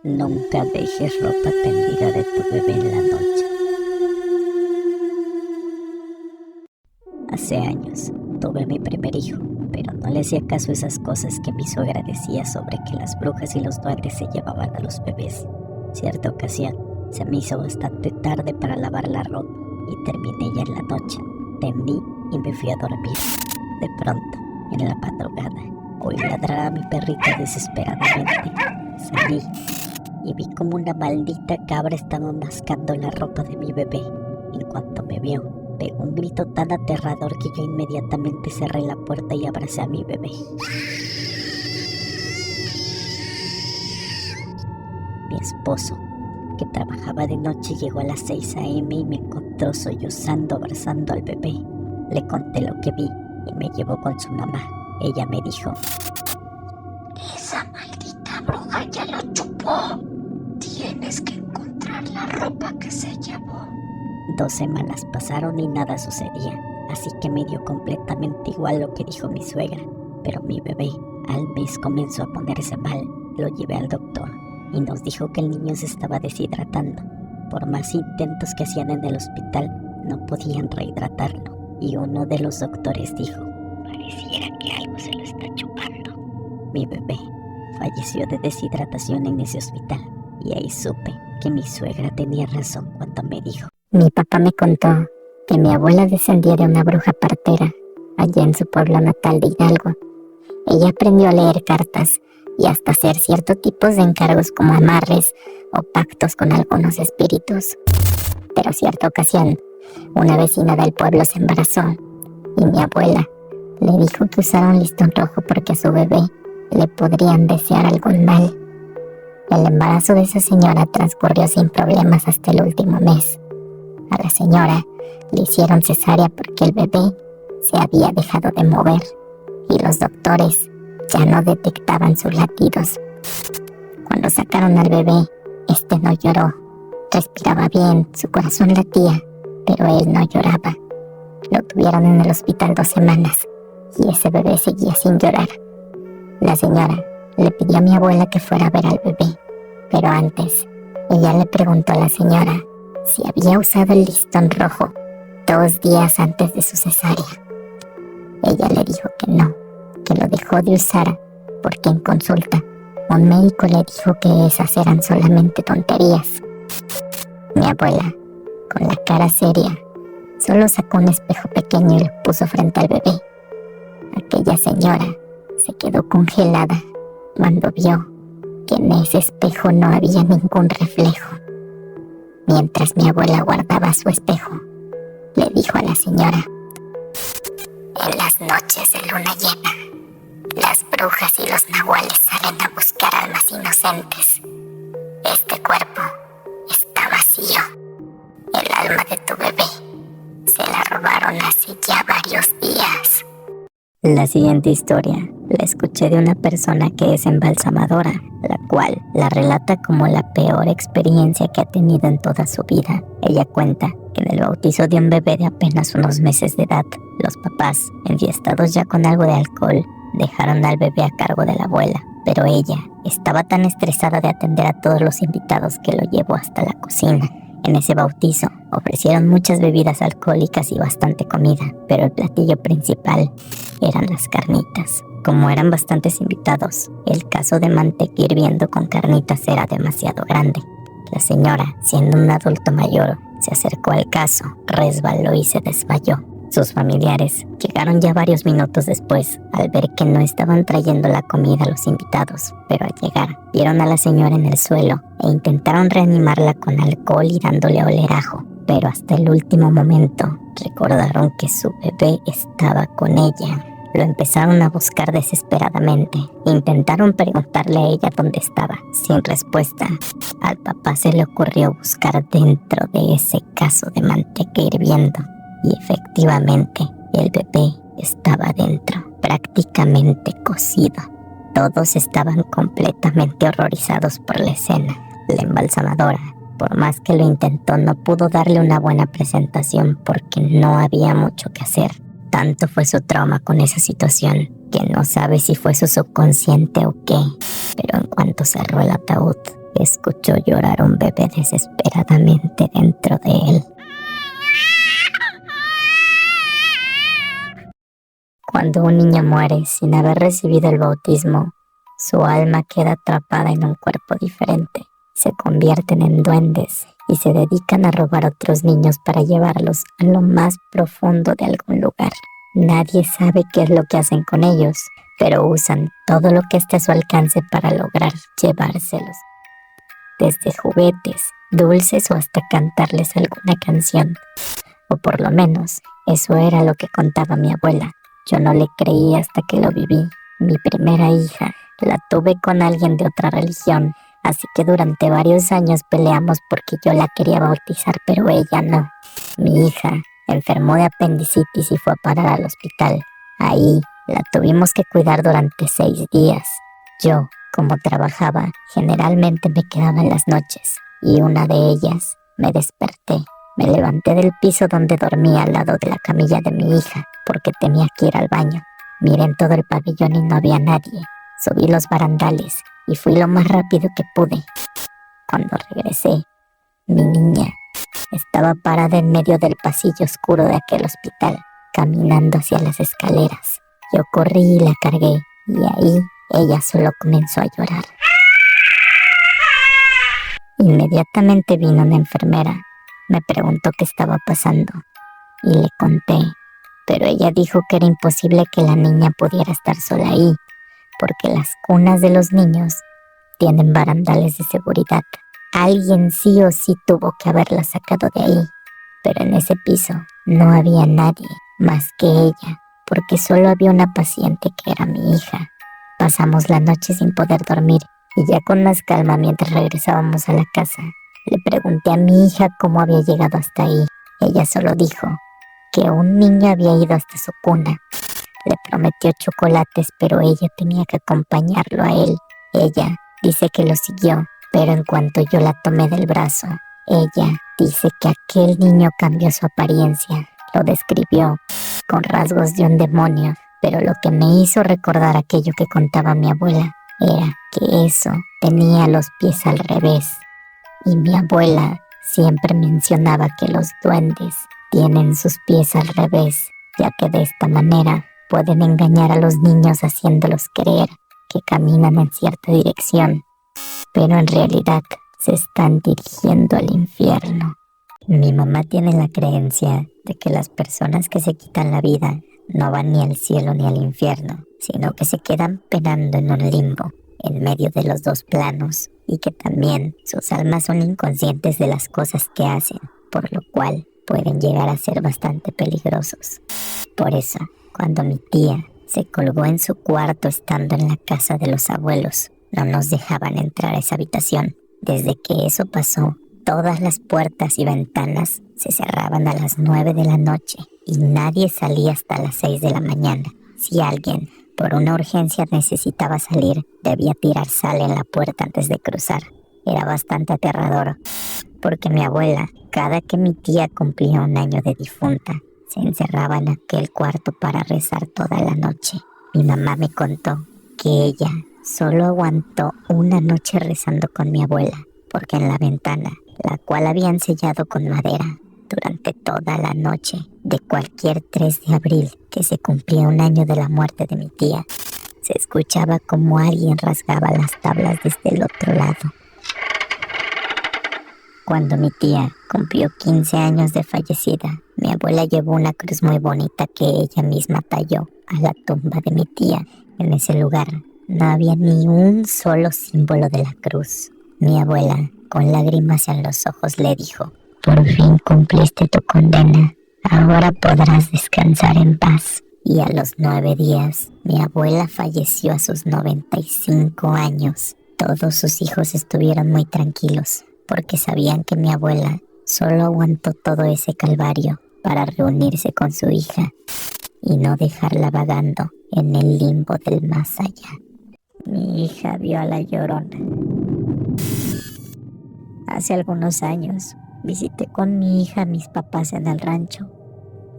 Nunca dejes ropa tendida de tu bebé en la noche. Hace años tuve mi primer hijo, pero no le hacía caso a esas cosas que mi suegra decía sobre que las brujas y los duendes se llevaban a los bebés. Cierta ocasión se me hizo bastante tarde para lavar la ropa y terminé ya en la noche. Tendí y me fui a dormir. De pronto, en la madrugada, oí ladrar a mi perrita desesperadamente. Salí y vi como una maldita cabra estaba mascando la ropa de mi bebé. En cuanto me vio, pegó un grito tan aterrador que yo inmediatamente cerré la puerta y abracé a mi bebé. Mi esposo, que trabajaba de noche, llegó a las 6 a.m. y me encontró sollozando, abrazando al bebé. Le conté lo que vi y me llevó con su mamá. Ella me dijo: esa maldita bruja ya lo chupó. Tienes que encontrar la ropa que se llevó. 2 semanas pasaron y nada sucedía, así que me dio completamente igual lo que dijo mi suegra. Pero mi bebé al mes comenzó a ponerse mal. Lo llevé al doctor y nos dijo que el niño se estaba deshidratando. Por más intentos que hacían en el hospital, no podían rehidratarlo. Y uno de los doctores dijo: pareciera que algo se lo está chupando. Mi bebé falleció de deshidratación en ese hospital. Y ahí supe que mi suegra tenía razón cuando me dijo: mi papá me contó que mi abuela descendía de una bruja partera allá en su pueblo natal de Hidalgo. Ella aprendió a leer cartas y hasta hacer ciertos tipos de encargos como amarres o pactos con algunos espíritus. Pero cierta ocasión, una vecina del pueblo se embarazó y mi abuela le dijo que usara un listón rojo porque a su bebé le podrían desear algún mal. El embarazo de esa señora transcurrió sin problemas hasta el último mes. A la señora le hicieron cesárea porque el bebé se había dejado de mover y los doctores ya no detectaban sus latidos. Cuando sacaron al bebé, este no lloró. Respiraba bien, su corazón latía, pero él no lloraba. Lo tuvieron en el hospital 2 semanas y ese bebé seguía sin llorar. La señora le pidió a mi abuela que fuera a ver al bebé, pero antes ella le preguntó a la señora si había usado el listón rojo 2 días antes de su cesárea. Ella le dijo que no, que lo dejó de usar porque en consulta un médico le dijo que esas eran solamente tonterías. Mi abuela, con la cara seria, solo sacó un espejo pequeño y lo puso frente al bebé. Aquella señora se quedó congelada cuando vio que en ese espejo no había ningún reflejo. Mientras mi abuela guardaba su espejo, le dijo a la señora: en las noches de luna llena, las brujas y los nahuales salen a buscar almas inocentes. Este cuerpo está vacío. El alma de tu bebé se la robaron hace ya varios días. La siguiente historia la escuché de una persona que es embalsamadora, la cual la relata como la peor experiencia que ha tenido en toda su vida. Ella cuenta que en el bautizo de un bebé de apenas unos meses de edad, los papás, enfiestados ya con algo de alcohol, dejaron al bebé a cargo de la abuela, pero ella estaba tan estresada de atender a todos los invitados que lo llevó hasta la cocina. En ese bautizo ofrecieron muchas bebidas alcohólicas y bastante comida, pero el platillo principal eran las carnitas. Como eran bastantes invitados, el caso de manteca hirviendo con carnitas era demasiado grande. La señora, siendo un adulto mayor, se acercó al caso, resbaló y se desmayó. Sus familiares llegaron ya varios minutos después al ver que no estaban trayendo la comida a los invitados, pero al llegar vieron a la señora en el suelo e intentaron reanimarla con alcohol y dándole olerajo, pero hasta el último momento recordaron que su bebé estaba con ella. Lo empezaron a buscar desesperadamente. Intentaron preguntarle a ella dónde estaba, sin respuesta. Al papá se le ocurrió buscar dentro de ese caso de manteca hirviendo. Y efectivamente, el bebé estaba dentro, prácticamente cocido. Todos estaban completamente horrorizados por la escena. La embalsamadora, por más que lo intentó, no pudo darle una buena presentación porque no había mucho que hacer. Tanto fue su trauma con esa situación que no sabe si fue su subconsciente o qué. Pero en cuanto cerró el ataúd, escuchó llorar a un bebé desesperadamente dentro de él. Cuando un niño muere sin haber recibido el bautismo, su alma queda atrapada en un cuerpo diferente. Se convierten en duendes y se dedican a robar otros niños para llevarlos a lo más profundo de algún lugar. Nadie sabe qué es lo que hacen con ellos, pero usan todo lo que esté a su alcance para lograr llevárselos. Desde juguetes, dulces o hasta cantarles alguna canción. O por lo menos, eso era lo que contaba mi abuela. Yo no le creí hasta que lo viví. Mi primera hija la tuve con alguien de otra religión, así que durante varios años peleamos porque yo la quería bautizar, pero ella no. Mi hija enfermó de apendicitis y fue a parar al hospital. Ahí la tuvimos que cuidar durante 6 días. Yo, como trabajaba, generalmente me quedaba en las noches, y una de ellas me desperté. Me levanté del piso donde dormía al lado de la camilla de mi hija, porque tenía que ir al baño. Miré en todo el pabellón y no había nadie. Subí los barandales y fui lo más rápido que pude. Cuando regresé, mi niña estaba parada en medio del pasillo oscuro de aquel hospital, caminando hacia las escaleras. Yo corrí y la cargué, y ahí ella solo comenzó a llorar. Inmediatamente vino una enfermera. Me preguntó qué estaba pasando y le conté, pero ella dijo que era imposible que la niña pudiera estar sola ahí, porque las cunas de los niños tienen barandales de seguridad. Alguien sí o sí tuvo que haberla sacado de ahí, pero en ese piso no había nadie más que ella, porque solo había una paciente que era mi hija. Pasamos la noche sin poder dormir y ya con más calma mientras regresábamos a la casa, le pregunté a mi hija cómo había llegado hasta ahí. Ella solo dijo que un niño había ido hasta su cuna. Le prometió chocolates, pero ella tenía que acompañarlo a él. Ella dice que lo siguió, pero en cuanto yo la tomé del brazo, ella dice que aquel niño cambió su apariencia. Lo describió con rasgos de un demonio, pero lo que me hizo recordar aquello que contaba mi abuela era que eso tenía los pies al revés. Y mi abuela siempre mencionaba que los duendes tienen sus pies al revés, ya que de esta manera pueden engañar a los niños haciéndolos creer que caminan en cierta dirección, pero en realidad se están dirigiendo al infierno. Mi mamá tiene la creencia de que las personas que se quitan la vida no van ni al cielo ni al infierno, sino que se quedan penando en un limbo, en medio de los dos planos, y que también sus almas son inconscientes de las cosas que hacen, por lo cual pueden llegar a ser bastante peligrosos. Por eso, cuando mi tía se colgó en su cuarto estando en la casa de los abuelos, no nos dejaban entrar a esa habitación. Desde que eso pasó, todas las puertas y ventanas se cerraban a las 9 de la noche y nadie salía hasta las 6 de la mañana. Si alguien por una urgencia necesitaba salir, debía tirar sal en la puerta antes de cruzar. Era bastante aterrador, porque mi abuela, cada que mi tía cumplía un año de difunta, se encerraba en aquel cuarto para rezar toda la noche. Mi mamá me contó que ella solo aguantó una noche rezando con mi abuela, porque en la ventana, la cual habían sellado con madera, durante toda la noche de cualquier 3 de abril que se cumplía un año de la muerte de mi tía, se escuchaba como alguien rasgaba las tablas desde el otro lado. Cuando mi tía cumplió 15 años de fallecida, mi abuela llevó una cruz muy bonita que ella misma talló a la tumba de mi tía. En ese lugar no había ni un solo símbolo de la cruz. Mi abuela, con lágrimas en los ojos, le dijo: «Por fin cumpliste tu condena, ahora podrás descansar en paz». Y a los 9 días, mi abuela falleció a sus 95 años. Todos sus hijos estuvieron muy tranquilos, porque sabían que mi abuela solo aguantó todo ese calvario para reunirse con su hija y no dejarla vagando en el limbo del más allá. Mi hija vio a la Llorona. Hace algunos años visité con mi hija a mis papás en el rancho.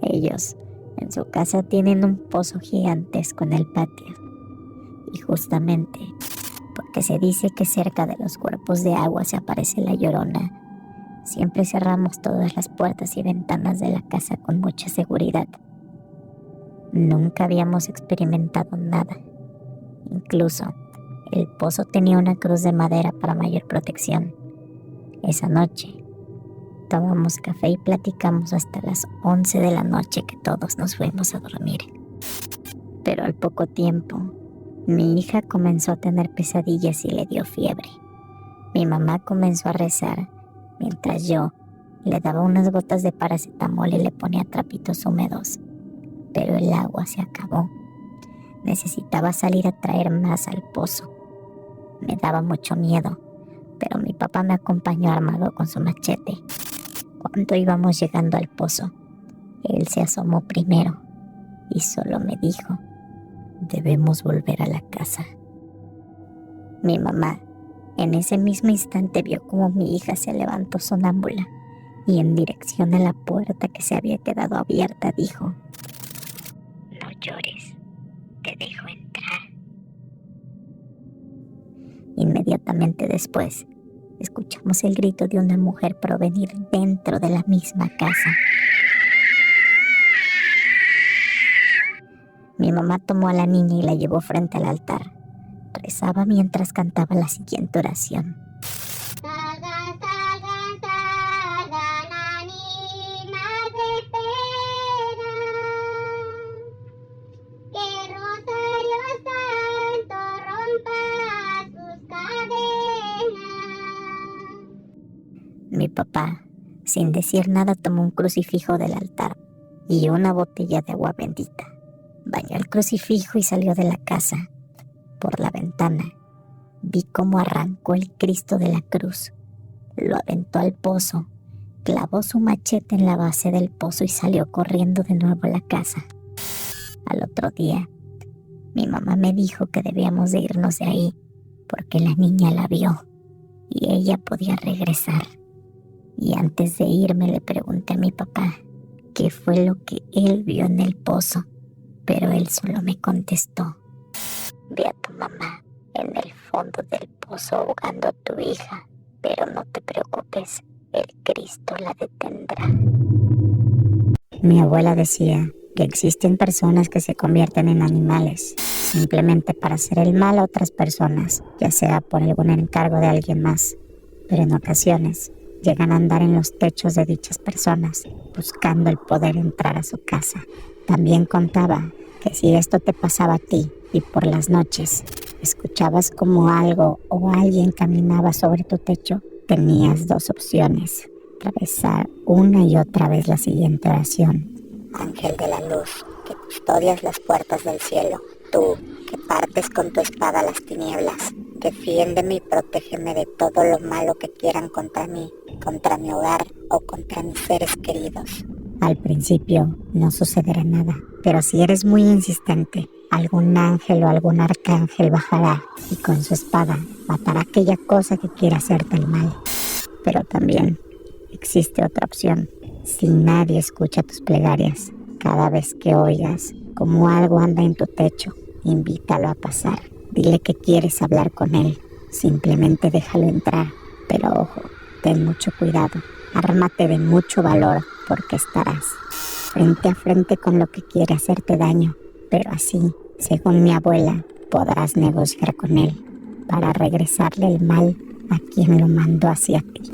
Ellos en su casa tienen un pozo gigantesco en el patio, y justamente por que se dice que cerca de los cuerpos de agua se aparece la Llorona, siempre cerramos todas las puertas y ventanas de la casa con mucha seguridad. Nunca habíamos experimentado nada. Incluso, el pozo tenía una cruz de madera para mayor protección. Esa noche, tomamos café y platicamos hasta las 11 de la noche que todos nos fuimos a dormir. Pero al poco tiempo, mi hija comenzó a tener pesadillas y le dio fiebre. Mi mamá comenzó a rezar, mientras yo le daba unas gotas de paracetamol y le ponía trapitos húmedos. Pero el agua se acabó. Necesitaba salir a traer más al pozo. Me daba mucho miedo, pero mi papá me acompañó armado con su machete. Cuando íbamos llegando al pozo, él se asomó primero y solo me dijo: debemos volver a la casa. Mi mamá, en ese mismo instante, vio como mi hija se levantó sonámbula y en dirección a la puerta que se había quedado abierta dijo: no llores, te dejo entrar. Inmediatamente después, escuchamos el grito de una mujer provenir dentro de la misma casa. Mi mamá tomó a la niña y la llevó frente al altar. Rezaba mientras cantaba la siguiente oración: Mi papá, sin decir nada, tomó un crucifijo del altar y una botella de agua bendita. Bañó el crucifijo y salió de la casa. Por la ventana, vi cómo arrancó el Cristo de la cruz, lo aventó al pozo, clavó su machete en la base del pozo y salió corriendo de nuevo a la casa. Al otro día, mi mamá me dijo que debíamos de irnos de ahí porque la niña la vio y ella podía regresar. Y antes de irme le pregunté a mi papá qué fue lo que él vio en el pozo, pero él solo me contestó: ve a tu mamá en el fondo del pozo ahogando a tu hija, pero no te preocupes, el Cristo la detendrá. Mi abuela decía que existen personas que se convierten en animales simplemente para hacer el mal a otras personas, ya sea por algún encargo de alguien más, pero en ocasiones llegan a andar en los techos de dichas personas, buscando el poder entrar a su casa. También contaba que si esto te pasaba a ti y por las noches escuchabas como algo o alguien caminaba sobre tu techo, tenías dos opciones: atravesar una y otra vez la siguiente oración: Ángel de la luz, que custodias las puertas del cielo, tú que partes con tu espada las tinieblas, defiéndeme y protégeme de todo lo malo que quieran contra mí, contra mi hogar o contra mis seres queridos. Al principio no sucederá nada, pero si eres muy insistente, algún ángel o algún arcángel bajará y con su espada matará aquella cosa que quiera hacerte el mal. Pero también existe otra opción: si nadie escucha tus plegarias, cada vez que oigas como algo anda en tu techo, invítalo a pasar. Dile que quieres hablar con él. Simplemente déjalo entrar. Pero ojo, ten mucho cuidado. Ármate de mucho valor, porque estarás frente a frente con lo que quiere hacerte daño. Pero así, según mi abuela, podrás negociar con él para regresarle el mal a quien lo mandó hacia ti.